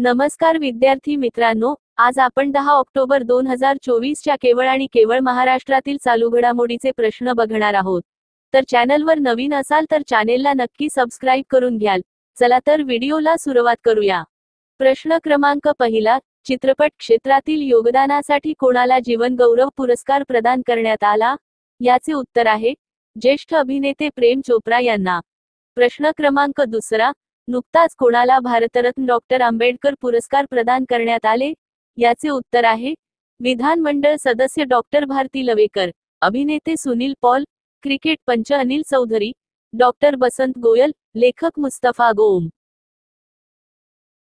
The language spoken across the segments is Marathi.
नमस्कार विद्यार्थी मित्रांनो, आज आपण 10 ऑक्टोबर 2024 च्या केवळ आणि केवळ महाराष्ट्रातील चालू घडामोडीचे प्रश्न बघणार आहोत. तर चॅनलवर नवीन असाल तर चॅनेलला नक्की सबस्क्राईब करून घ्याल. चला तर व्हिडिओला सुरुवात करूया. प्रश्न क्रमांक पहिला, चित्रपट क्षेत्रातील योगदानासाठी कोणाला जीवन गौरव पुरस्कार प्रदान करण्यात आला? याचे उत्तर आहे ज्येष्ठ अभिनेते प्रेम चोप्रा यांना. प्रश्न क्रमांक दुसरा, नुकताच कोणाला भारतरत्न डॉक्टर आंबेडकर पुरस्कार प्रदान करण्यात आले? याचे उत्तर आहे विधानमंडळ सदस्य डॉक्टर भारती लवेकर, अभिनेते सुनील पॉल, क्रिकेट पंच अनिल चौधरी, डॉक्टर बसंत गोयल, लेखक मुस्तफा गोम.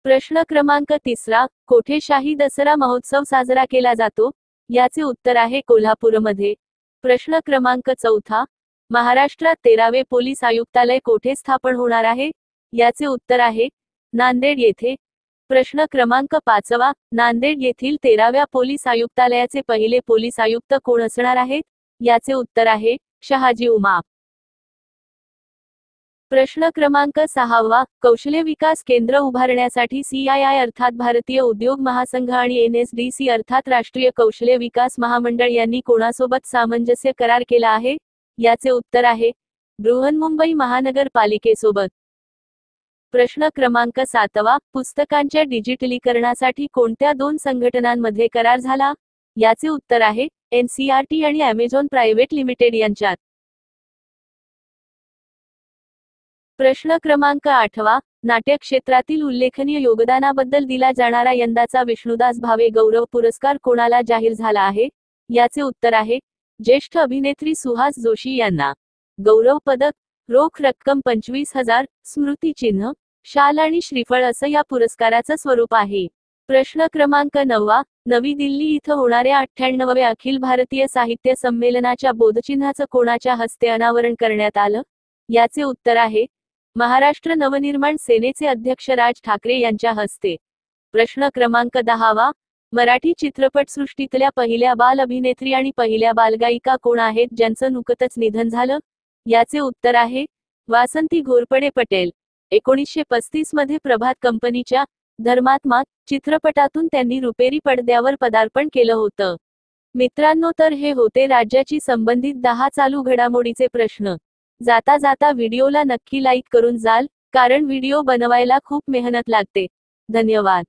प्रश्न क्रमांक तिसरा, कोठे शाही दसरा महोत्सव साजरा केला जातो? याचे उत्तर आहे कोल्हापूरमध्ये. प्रश्न क्रमांक चौथा, महाराष्ट्रात 13वे पोलीस आयुक्तालय कोठे स्थापन होणार आहे? याचे उत्तर आहे नांदेड येथे. प्रश्न क्रमांक पाचवा, नांदेड येथील 13व्या पोलीस आयुक्तालयाचे पहिले पोलीस आयुक्त कोण असणार आहेत? याचे उत्तर आहे शहाजी उमाप. प्रश्न क्रमांक सहावा, कौशल्य विकास केंद्र उभारण्यासाठी CII अर्थात भारतीय उद्योग महासंघ आणि NSDC अर्थात राष्ट्रीय कौशल्य विकास महामंडळ यांनी कोणासोबत सामंजस्य करार केला आहे? याचे उत्तर आहे बृहन्मुंबई महानगरपालिकेसोबत. प्रश्न क्रमांक सातवा, पुस्तकांच्या डिजिटलीकरणासाठी कोणत्या दोन संघटनांमध्ये करार झाला? याचे उत्तर आहे NCERT आणि Amazon प्रायव्हेट लिमिटेड यांच्यात. प्रश्न क्रमांक आठवा, नाट्य क्षेत्रातील उल्लेखनीय योगदानाबद्दल दिला जाणारा यंदाचा विष्णुदास भावे गौरव पुरस्कार कोणाला जाहीर झाला आहे? याचे उत्तर आहे ज्येष्ठ अभिनेत्री सुहास जोशी यांना. गौरव पदक, रोख रक्कम 25,000, स्मृतिचिन्ह, शाल आणि श्रीफळ असं या पुरस्काराचं स्वरूप आहे. प्रश्न क्रमांक नववा, नवी दिल्ली इथं होणाऱ्या 98व्या अखिल भारतीय साहित्य संमेलनाच्या बोधचिन्हाचं कोणाच्या हस्ते अनावरण करण्यात आलं? याचे उत्तर आहे महाराष्ट्र नवनिर्माण सेनेचे अध्यक्ष राज ठाकरे यांच्या हस्ते. प्रश्न क्रमांक 10वा, मराठी चित्रपटसृष्टीतल्या पहिल्या बाल अभिनेत्री आणि पहिल्या बालगायिका कोण आहेत ज्यांचं नुकतंच निधन झालं? याचे उत्तर आहे वासंती घोरपडे पटेल. 1935 मध्ये प्रभात कंपनीच्या धर्मात्मा चित्रपटातून त्यांनी रुपेरी पडद्यावर पदार्पण केलं होतं. मित्रांनो, तर हे होते राज्याची संबंधित 10 चालू घडामोडीचे प्रश्न. जाता जाता व्हिडिओला नक्की लाईक करून जाल, कारण व्हिडिओ बनवायला खूप मेहनत लागते. धन्यवाद.